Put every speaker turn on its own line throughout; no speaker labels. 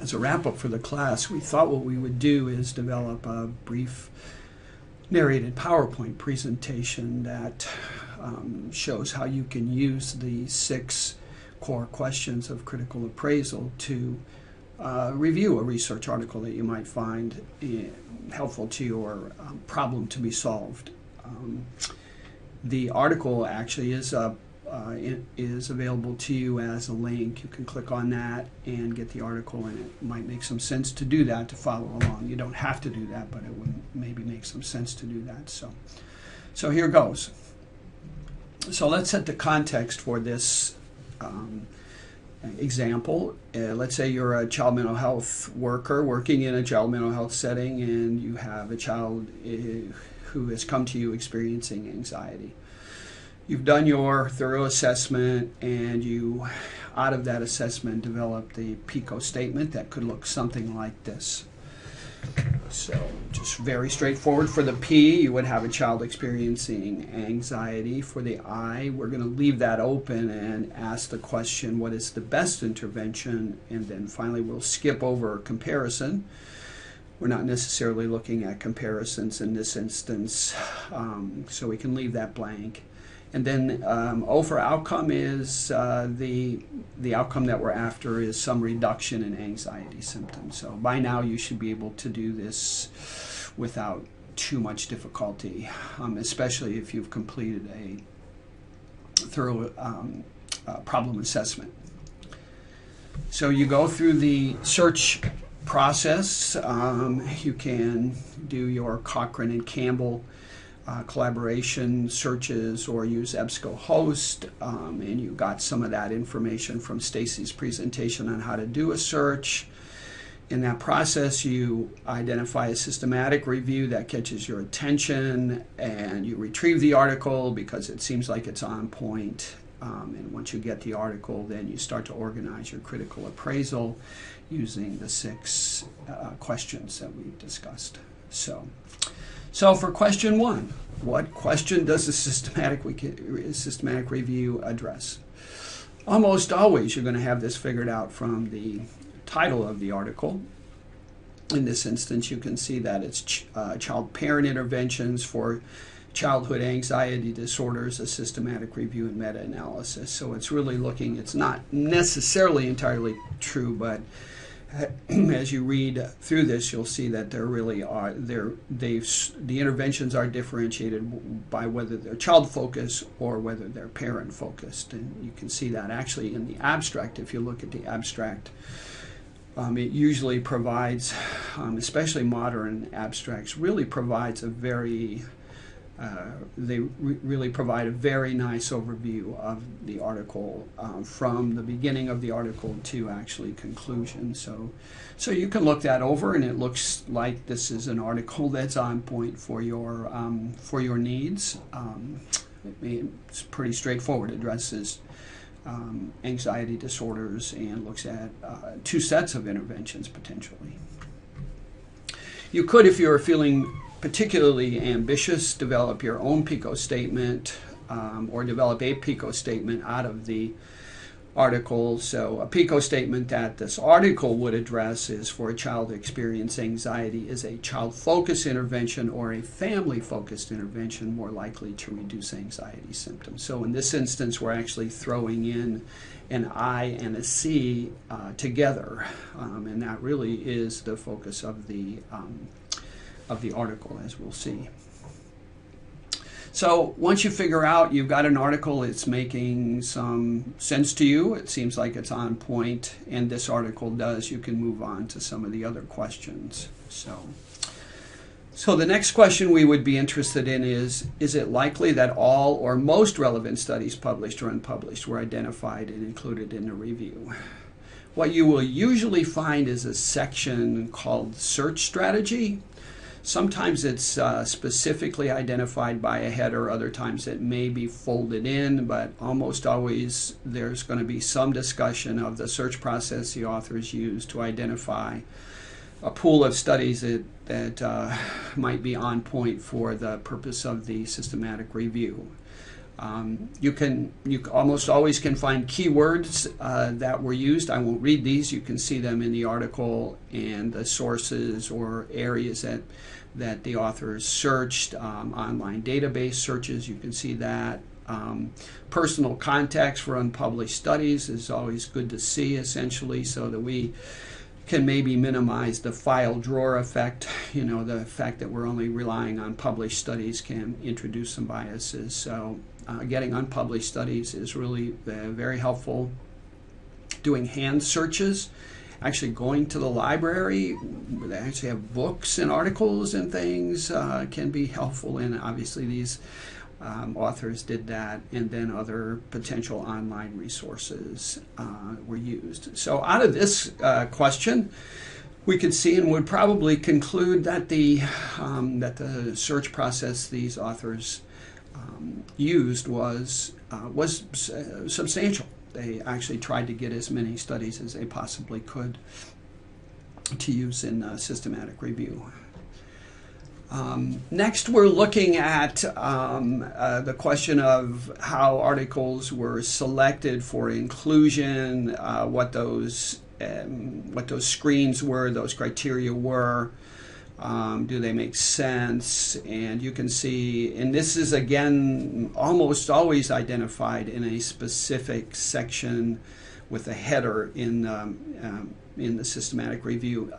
as a wrap-up for the class, we thought what we would do is develop a brief narrated PowerPoint presentation that shows how you can use the 6 core questions of critical appraisal to review a research article that you might find helpful to your problem to be solved. The article actually is available to you as a link. You can click on that and get the article, and it might make some sense to do that, to follow along. You don't have to do that, but it would maybe make some sense to do that. So here goes. So let's set the context for this example. Let's say you're a child mental health worker working in a child mental health setting, and you have a child who has come to you experiencing anxiety. You've done your thorough assessment, and you, out of that assessment, developed the PICO statement that could look something like this. So just very straightforward. For the P, you would have a child experiencing anxiety. For the I, we're going to leave that open and ask the question, what is the best intervention? And then finally, we'll skip over comparison. We're not necessarily looking at comparisons in this instance, so we can leave that blank. And then O for outcome is the outcome that we're after is some reduction in anxiety symptoms. So by now you should be able to do this without too much difficulty, especially if you've completed a thorough problem assessment. So you go through the search process. You can do your Cochrane and Campbell collaboration searches, or use EBSCOhost, and you got some of that information from Stacy's presentation on how to do a search. In that process, you identify a systematic review that catches your attention, and you retrieve the article because it seems like it's on point. And once you get the article, then you start to organize your critical appraisal using the 6 questions that we discussed. So for question 1, what question does a systematic review address? Almost always you're going to have this figured out from the title of the article. In this instance, you can see that it's child-parent interventions for childhood anxiety disorders, a systematic review and meta-analysis. So it's really looking, it's not necessarily entirely true, but as you read through this, you'll see that there really are the interventions are differentiated by whether they're child focused or whether they're parent focused, and you can see that actually in the abstract. If you look at the abstract, it usually provides, especially modern abstracts, really provides a very really provide a very nice overview of the article from the beginning of the article to actually conclusion. So you can look that over, and it looks like this is an article that's on point for your needs. It's pretty straightforward. It addresses anxiety disorders and looks at 2 sets of interventions potentially. You could, if you're feeling particularly ambitious, develop your own PICO statement, or develop a PICO statement out of the article. So a PICO statement that this article would address is for a child experiencing anxiety is a child-focused intervention or a family-focused intervention more likely to reduce anxiety symptoms. So in this instance, we're actually throwing in an I and a C together, and that really is the focus of the article, as we'll see. So once you figure out you've got an article, it's making some sense to you, it seems like it's on point, and this article does, you can move on to some of the other questions. So the next question we would be interested in is it likely that all or most relevant studies published or unpublished were identified and included in the review? What you will usually find is a section called search strategy. Sometimes it's specifically identified by a header, other times it may be folded in, but almost always there's going to be some discussion of the search process the authors use to identify a pool of studies that might be on point for the purpose of the systematic review. You almost always can find keywords that were used. I won't read these. You can see them in the article and the sources or areas that the authors searched. Online database searches, you can see that. Personal context for unpublished studies is always good to see, essentially, so that we can maybe minimize the file drawer effect. The fact that we're only relying on published studies can introduce some biases. So getting unpublished studies is really very helpful. Doing hand searches, actually going to the library where they actually have books and articles and things can be helpful, and obviously these authors did that, and then other potential online resources were used. So out of this question, we could see and would probably conclude that the search process these authors used was substantial. They actually tried to get as many studies as they possibly could to use in systematic review. Next, we're looking at the question of how articles were selected for inclusion, what those screens were, those criteria were. Do they make sense? And you can see, and this is again almost always identified in a specific section with a header in the systematic review.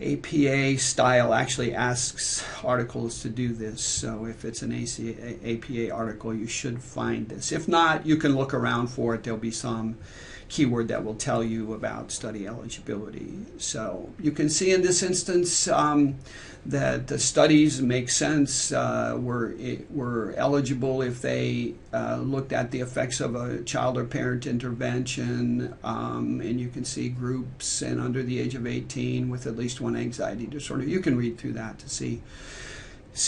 APA style actually asks articles to do this, so if it's an APA article, you should find this. If not, you can look around for it. There'll be some keyword that will tell you about study eligibility. So you can see in this instance that the studies make sense, were eligible if they looked at the effects of a child or parent intervention, and you can see groups and under the age of 18 with at least one anxiety disorder. You can read through that to see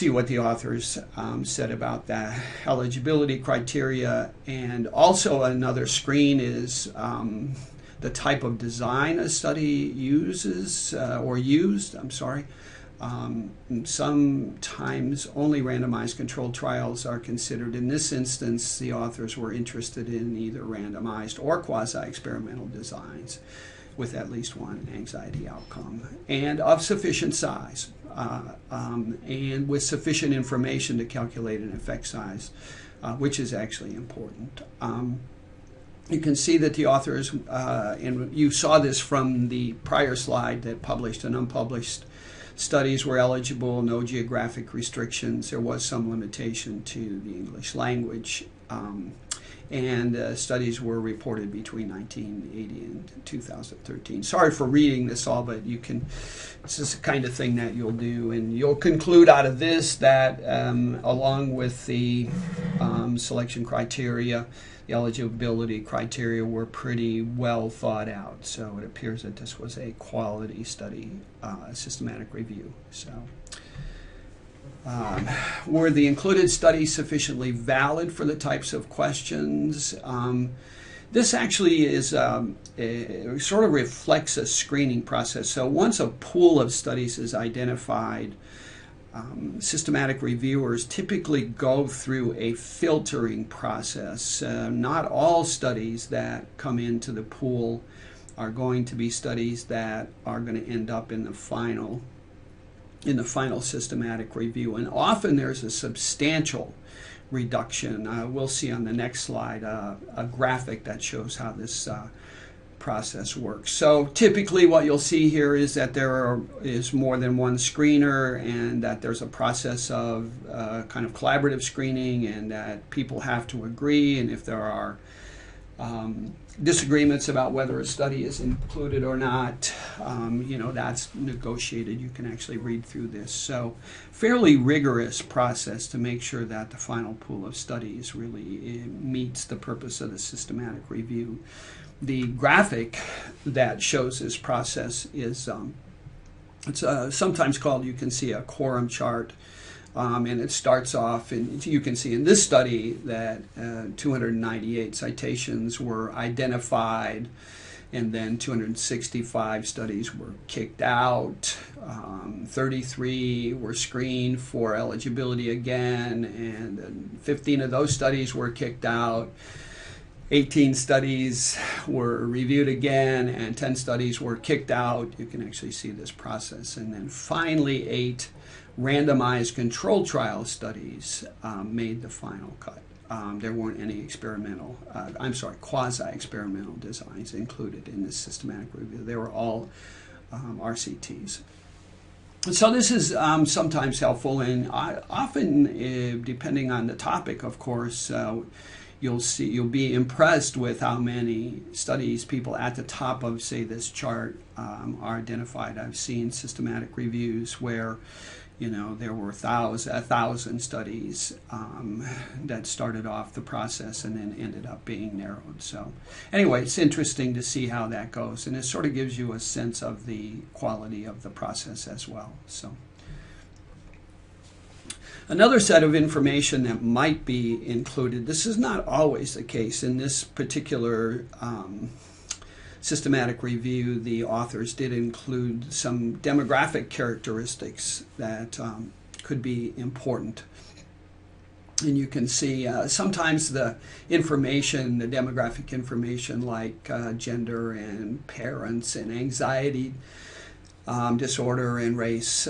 what the authors said about that eligibility criteria. And also another screen is the type of design a study uses or used. Sometimes only randomized controlled trials are considered. In this instance, the authors were interested in either randomized or quasi-experimental designs with at least one anxiety outcome and of sufficient size. And with sufficient information to calculate an effect size, which is actually important. You can see that the authors, and you saw this from the prior slide, that published and unpublished studies were eligible, no geographic restrictions. There was some limitation to the English language. And studies were reported between 1980 and 2013. Sorry for reading this all, but this is the kind of thing that you'll do, and you'll conclude out of this that along with the selection criteria, the eligibility criteria were pretty well thought out. So it appears that this was a quality study, systematic review. So. Were the included studies sufficiently valid for the types of questions? This actually is it sort of reflects a screening process. So once a pool of studies is identified, systematic reviewers typically go through a filtering process. Not all studies that come into the pool are going to be studies that are going to end up in the final systematic review, and often there's a substantial reduction. We'll see on the next slide a graphic that shows how this process works. So typically what you'll see here is that there is more than one screener, and that there's a process of kind of collaborative screening, and that people have to agree, and if there are disagreements about whether a study is included or not, that's negotiated. You can actually read through this. So fairly rigorous process to make sure that the final pool of studies really meets the purpose of the systematic review. The graphic that shows this process is it's sometimes called, you can see, a quorum chart. And it starts off, and you can see in this study that 298 citations were identified, and then 265 studies were kicked out. 33 were screened for eligibility again, and 15 of those studies were kicked out. 18 studies were reviewed again, and 10 studies were kicked out. You can actually see this process. And then finally, 8 randomized control trial studies made the final cut. There weren't any quasi-experimental designs included in this systematic review. They were all RCTs. So this is sometimes helpful, and often, depending on the topic, of course, you'll be impressed with how many studies people at the top of, say, this chart are identified. I've seen systematic reviews where, there were 1,000 studies that started off the process and then ended up being narrowed. So anyway, it's interesting to see how that goes, and it sort of gives you a sense of the quality of the process as well. So another set of information that might be included, this is not always the case. In this particular systematic review, the authors did include some demographic characteristics that could be important. And you can see sometimes the information, the demographic information like gender and parents and anxiety disorder and race,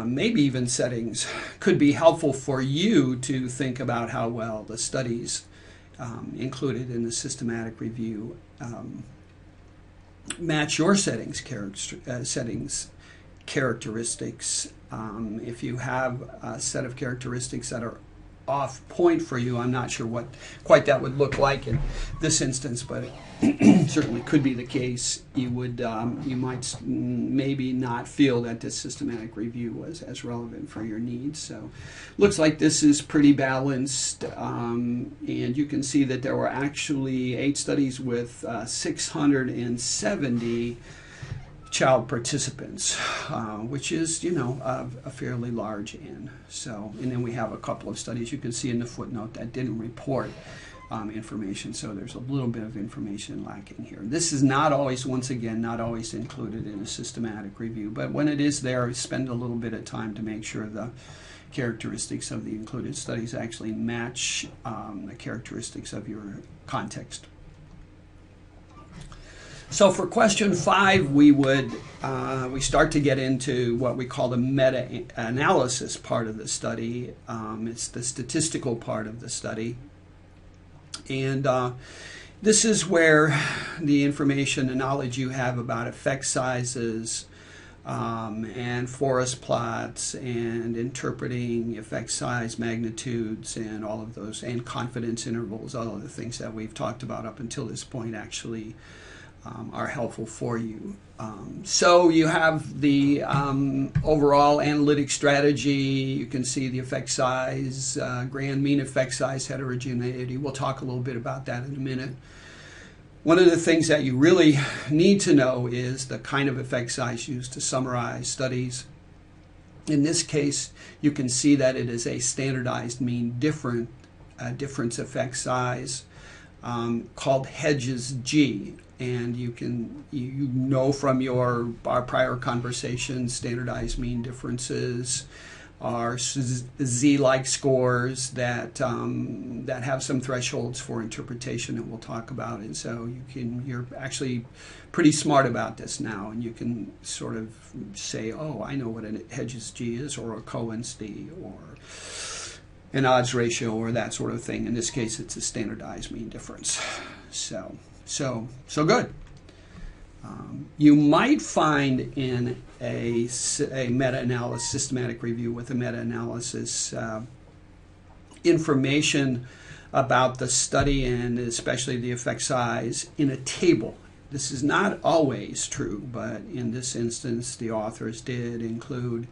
maybe even settings, could be helpful for you to think about how well the studies included in the systematic review match your settings characteristics. If you have a set of characteristics that are off point for you, I'm not sure what quite that would look like in this instance, but it certainly could be the case. You might maybe not feel that this systematic review was as relevant for your needs. So looks like this is pretty balanced, and you can see that there were actually 8 studies with 670 child participants, which is, a fairly large N. So, and then we have a couple of studies you can see in the footnote that didn't report information, so there's a little bit of information lacking here. This is not always, once again, not always included in a systematic review, but when it is there, spend a little bit of time to make sure the characteristics of the included studies actually match the characteristics of your context. So for question 5, we start to get into what we call the meta-analysis part of the study. It's the statistical part of the study. And this is where the information and knowledge you have about effect sizes and forest plots and interpreting effect size magnitudes and all of those, and confidence intervals, all of the things that we've talked about up until this point actually are helpful for you. So you have the overall analytic strategy. You can see the effect size, grand mean effect size heterogeneity. We'll talk a little bit about that in a minute. One of the things that you really need to know is the kind of effect size used to summarize studies. In this case, you can see that it is a standardized mean difference effect size called Hedges G. And you know from our prior conversations, standardized mean differences are Z-like scores that have some thresholds for interpretation that we'll talk about. And so you're actually pretty smart about this now, and you can sort of say, oh, I know what a Hedges G is, or a Cohen's D, or an odds ratio, or that sort of thing. In this case, it's a standardized mean difference. So good. You might find in a meta-analysis, systematic review with a meta-analysis, information about the study and especially the effect size in a table. This is not always true, but in this instance, the authors did include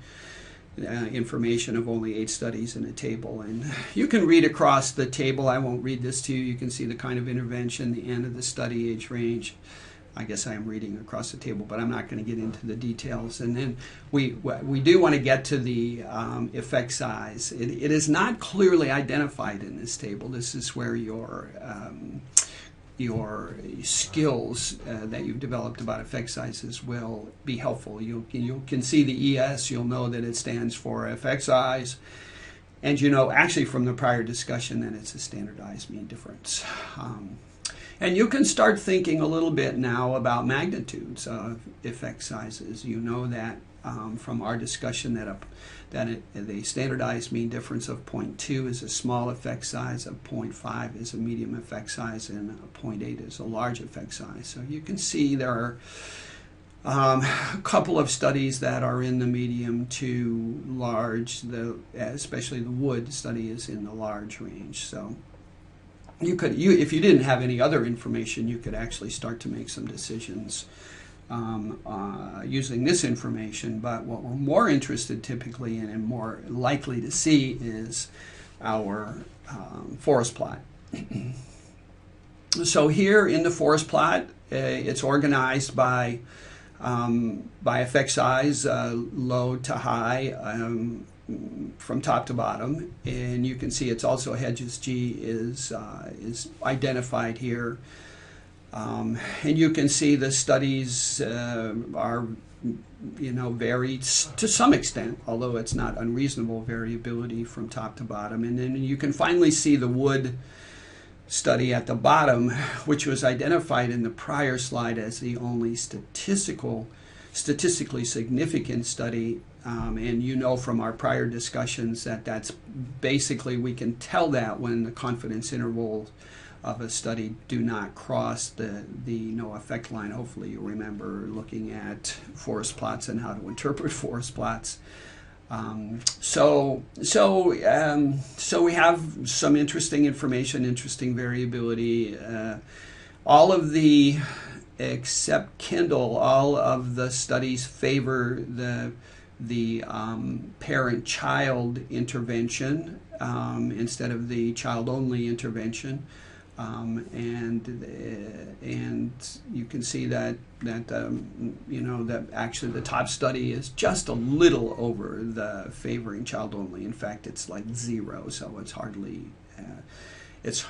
information of only 8 studies in a table. And you can read across the table. I won't read this to you. You can see the kind of intervention, the end of the study, age range. I guess I am reading across the table, but I'm not going to get into the details. And then we do want to get to the effect size. It is not clearly identified in this table. This is where your your skills that you've developed about effect sizes will be helpful. You can see the ES, you'll know that it stands for effect size, and you know actually from the prior discussion that it's a standardized mean difference. And you can start thinking a little bit now about magnitudes of effect sizes. You know that from our discussion that the standardized mean difference of 0.2 is a small effect size, of 0.5 is a medium effect size, and 0.8 is a large effect size. So you can see there are a couple of studies that are in the medium to large, especially the Wood study is in the large range. So if you didn't have any other information, you could actually start to make some decisions using this information. But what we're more interested typically in and more likely to see is our forest plot. So here in the forest plot, it's organized by effect size, low to high, from top to bottom, and you can see it's also Hedges G is identified here, and you can see the studies are varied to some extent, although it's not unreasonable variability from top to bottom. And then you can finally see the Wood study at the bottom, which was identified in the prior slide as the only statistically significant study. And you know from our prior discussions that that's basically, we can tell that when the confidence intervals of a study do not cross the no effect line. Hopefully you remember looking at forest plots and how to interpret forest plots. So we have some interesting information, interesting variability. All of the, except Kindle, all of the studies favor the parent-child intervention instead of the child-only intervention, and you can see that actually the top study is just a little over the favoring child-only. In fact, it's like 0, so it's hardly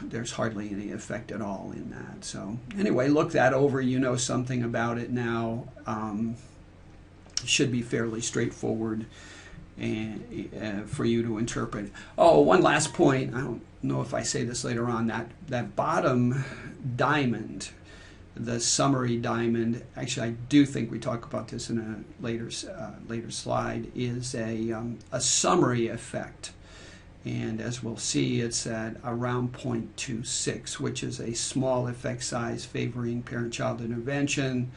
there's hardly any effect at all in that. So anyway, look that over. You know something about it now. Should be fairly straightforward and for you to interpret. Oh, one last point. I don't know if I say this later on. That bottom diamond, the summary diamond. Actually, I do think we talk about this in a later slide. Is a summary effect, and as we'll see, it's at around 0.26, which is a small effect size favoring parent-child intervention.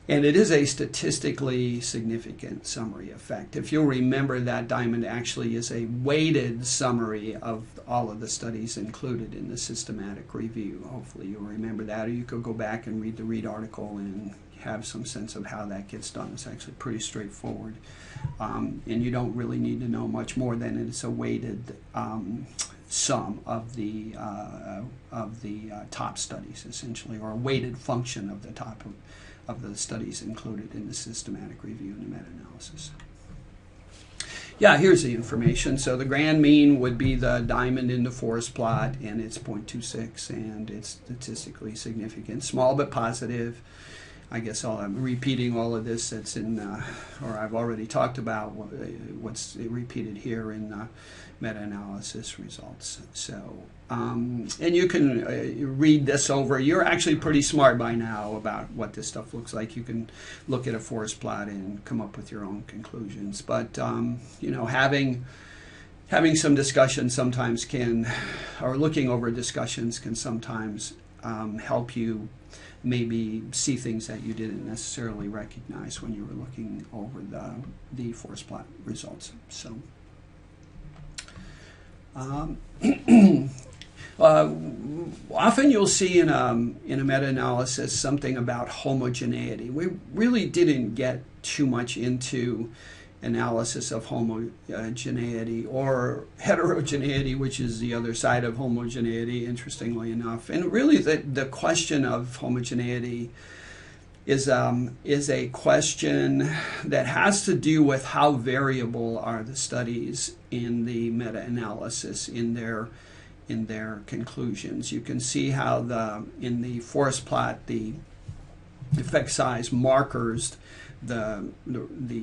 And it is a statistically significant summary effect. If you'll remember, that diamond actually is a weighted summary of all of the studies included in the systematic review. Hopefully you'll remember that, or you could go back and read the Reed article and have some sense of how that gets done. It's actually pretty straightforward. And you don't really need to know much more than it's a weighted sum of the top studies, essentially, or a weighted function of the top of the studies included in the systematic review and the meta-analysis. Yeah, here's the information. So the grand mean would be the diamond in the forest plot, and it's 0.26, and it's statistically significant. Small but positive. I guess I'm repeating all of this that's in, or I've already talked about what's repeated here in meta-analysis results. So, and you can read this over. You're actually pretty smart by now about what this stuff looks like. You can look at a forest plot and come up with your own conclusions. But having some discussion sometimes can, or looking over discussions can sometimes help you maybe see things that you didn't necessarily recognize when you were looking over the forest plot results. So. Often you'll see in a meta-analysis something about homogeneity. We really didn't get too much into analysis of homogeneity or heterogeneity, which is the other side of homogeneity, interestingly enough. And really the question of homogeneity is a question that has to do with how variable are the studies in the meta-analysis in their conclusions. You can see how in the forest plot the effect size markers, the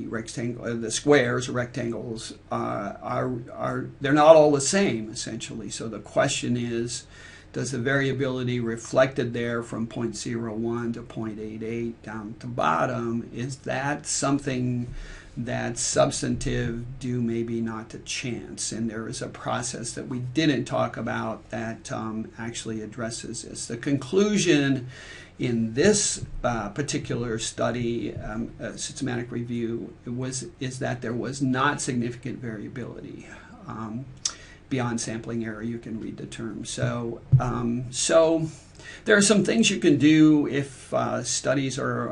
rectangle, the squares or rectangles they're not all the same essentially. So the question is, does the variability reflected there from 0.01 to 0.88 down to bottom, is that something that's substantive due maybe not to chance? And there is a process that we didn't talk about that actually addresses this. The conclusion in this particular study, systematic review, is that there was not significant variability. Beyond sampling error, you can read the term. So there are some things you can do if studies are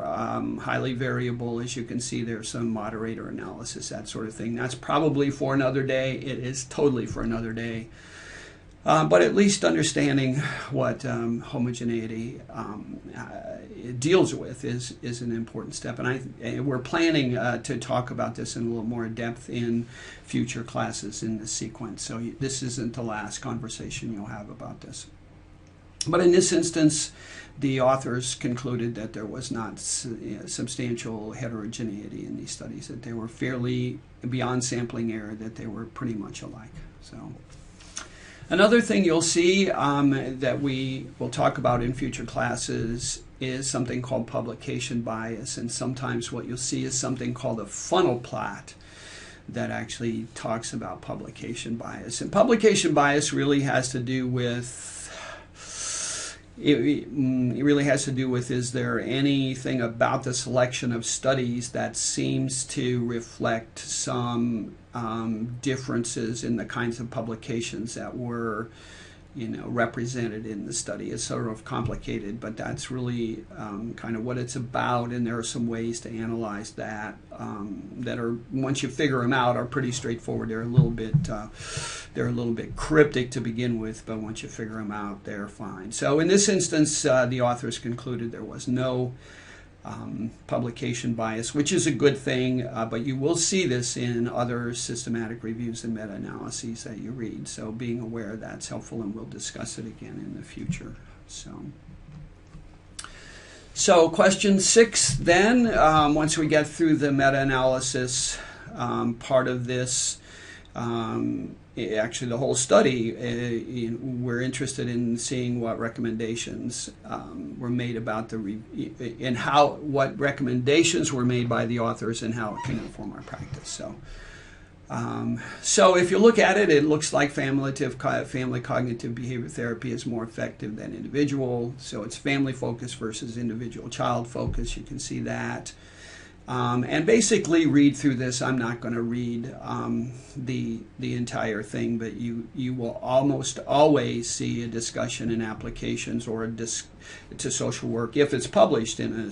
highly variable. As you can see, there's some moderator analysis, that sort of thing. That's probably for another day. It is totally for another day. But at least understanding what homogeneity deals with is an important step. And we're planning to talk about this in a little more depth in future classes in this sequence. So this isn't the last conversation you'll have about this. But in this instance, the authors concluded that there was not substantial heterogeneity in these studies, that they were fairly beyond sampling error, that they were pretty much alike. So another thing you'll see that we will talk about in future classes is something called publication bias, and sometimes what you'll see is something called a funnel plot that actually talks about publication bias. And publication bias really has to do with is there anything about the selection of studies that seems to reflect some differences in the kinds of publications that were represented in the study. It's sort of complicated, but that's really kind of what it's about, and there are some ways to analyze that that are, once you figure them out, are pretty straightforward. They're a little bit cryptic to begin with, but once you figure them out, they're fine. So in this instance, the authors concluded there was no publication bias, which is a good thing, but you will see this in other systematic reviews and meta-analyses that you read. So being aware of that's helpful, and we'll discuss it again in the future. So question 6 then, once we get through the meta-analysis part of this, actually the whole study, we're interested in seeing what recommendations were made about what recommendations were made by the authors and how it can inform our practice. So if you look at it, it looks like family cognitive behavior therapy is more effective than individual. So it's family focus versus individual child focus. You can see that. And basically read through this. I'm not going to read the entire thing, but you will almost always see a discussion in applications or to social work if it's published in a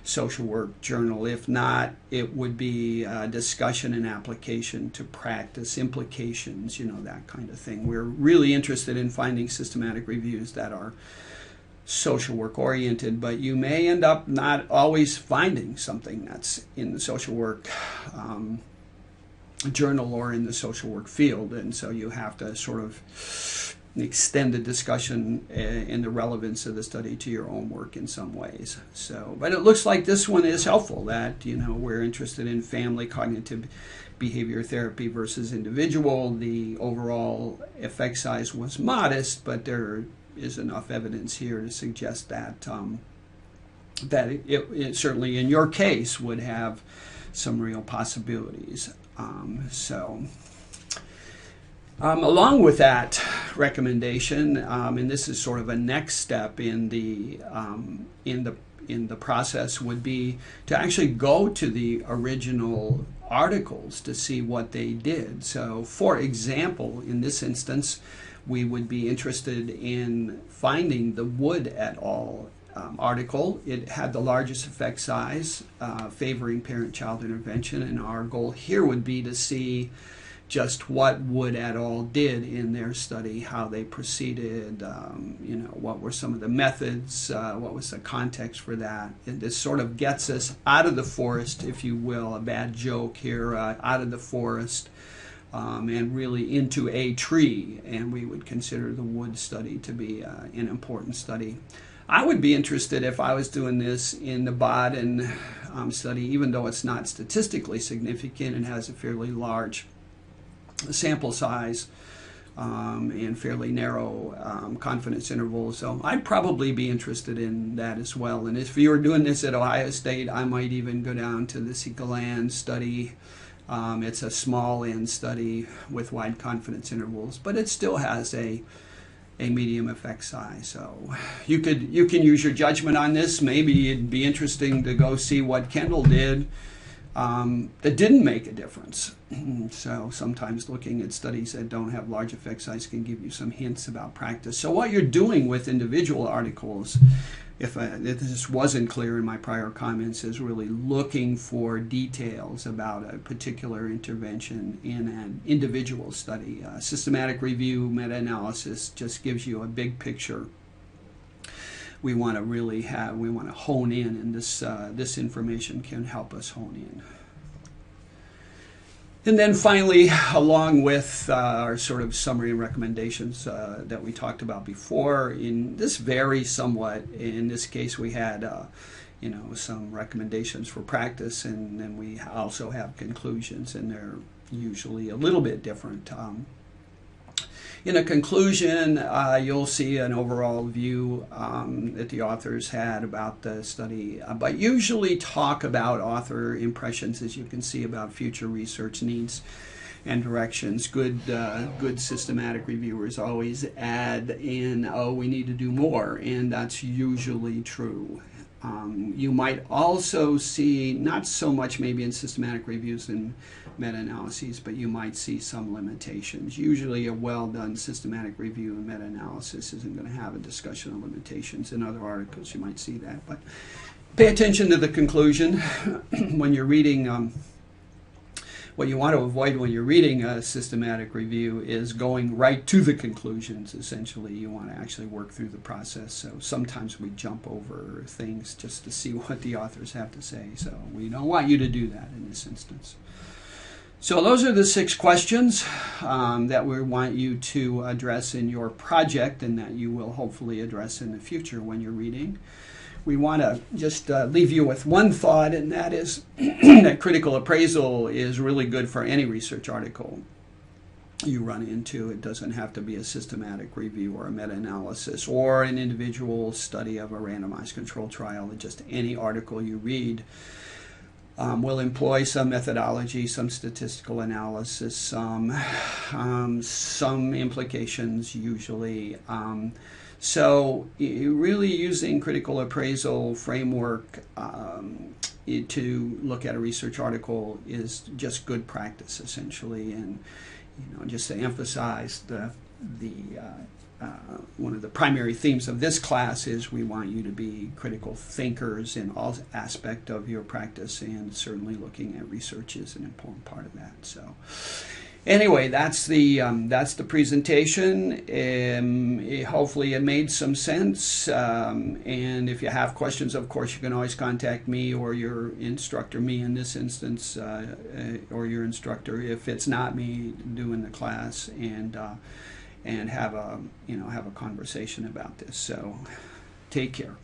social work journal. If not, it would be a discussion and application to practice, implications, that kind of thing. We're really interested in finding systematic reviews that are social work oriented, but you may end up not always finding something that's in the social work journal or in the social work field, and so you have to sort of extend the discussion and the relevance of the study to your own work in some ways. But it looks like this one is helpful, that we're interested in family cognitive behavior therapy versus individual. The overall effect size was modest, but there is enough evidence here to suggest that it certainly in your case would have some real possibilities. Along with that recommendation, and this is sort of a next step in the process, would be to actually go to the original articles to see what they did. So, for example, in this instance, we would be interested in finding the Wood et al. Article. It had the largest effect size favoring parent-child intervention, and our goal here would be to see just what Wood et al. Did in their study, how they proceeded, what were some of the methods, what was the context for that. And this sort of gets us out of the forest, if you will, a bad joke here, out of the forest and really into a tree, and we would consider the wood study to be an important study. I would be interested if I was doing this in the Baden study, even though it's not statistically significant and has a fairly large sample size and fairly narrow confidence intervals. So I'd probably be interested in that as well. And if you were doing this at Ohio State, I might even go down to the Sika-Land study. It's a small N study with wide confidence intervals, but it still has a medium effect size. So you can use your judgment on this. Maybe it'd be interesting to go see what Kendall did that didn't make a difference. So sometimes looking at studies that don't have large effect size can give you some hints about practice. So what you're doing with individual articles, if this wasn't clear in my prior comments, is really looking for details about a particular intervention in an individual study. Systematic review, meta-analysis just gives you a big picture. We want to hone in, and this information can help us hone in. And then finally, along with our sort of summary and recommendations that we talked about before, this varies somewhat. In this case, we had some recommendations for practice, and then we also have conclusions, and they're usually a little bit different. In a conclusion, you'll see an overall view that the authors had about the study, but usually talk about author impressions, as you can see, about future research needs and directions. Good systematic reviewers always add in, oh, we need to do more, and that's usually true. You might also see, not so much maybe in systematic reviews and meta-analyses, but you might see some limitations. Usually a well-done systematic review and meta-analysis isn't going to have a discussion of limitations. In other articles you might see that, but pay attention to the conclusion when you're reading. What you want to avoid when you're reading a systematic review is going right to the conclusions. Essentially, you want to actually work through the process. So sometimes we jump over things just to see what the authors have to say. So we don't want you to do that in this instance. So those are the 6 questions that we want you to address in your project, and that you will hopefully address in the future when you're reading. We want to just leave you with one thought, and that is that critical appraisal is really good for any research article you run into. It doesn't have to be a systematic review or a meta-analysis or an individual study of a randomized controlled trial. Just any article you read will employ some methodology, some statistical analysis, some implications usually. So really using critical appraisal framework to look at a research article is just good practice, essentially. And just to emphasize one of the primary themes of this class is we want you to be critical thinkers in all aspect of your practice, and certainly looking at research is an important part of that. So anyway, that's the presentation. Hopefully it made some sense. And if you have questions, of course, you can always contact me or your instructor, me in this instance, or your instructor if it's not me doing the class, and have a conversation about this. So take care.